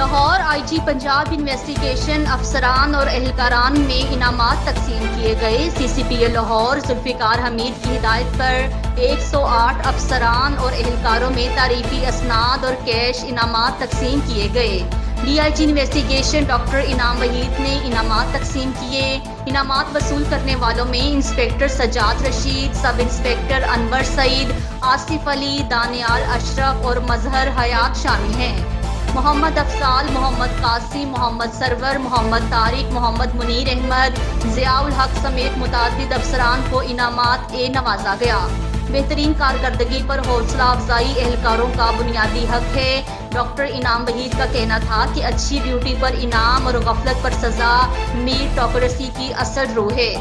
Lahore IG Punjab investigation अफसरान और एहलकारान में इनामात तकसीम किए गए। सीसीपीए लाहौर जुल्फिकार हमीद की हिदायत पर 108 अफसरान और एहलकारों में तारीफी असनाद और कैश इनामात तकसीम किए गए। डीआईजी इन्वेस्टिगेशन डॉक्टर इनाम वहीद ने इनामात तकसीम किए। इनामात वसूल करने वालों में inspector Sajjad Rashid, sub inspector Anwar Saeed, Asif Ali, Daniyal Ashraf और मजहर हयात शामिल हैं। मोहम्मद अफसाल, मोहम्मद कासिम, मोहम्मद सरवर, मोहम्मद तारिक, मोहम्मद मुनीर अहमद, ज़ियाउल हक समेत मुतादिद अफसरान को इनामात ए नवाजा गया। बेहतरीन कारकर्दगी पर हौसला अफजाई एहलकारों का बुनियादी हक है। डॉक्टर इनाम वहीद का कहना था कि अच्छी ड्यूटी पर इनाम और गफलत पर सजा मीटोक्रेसी की असल रूह है।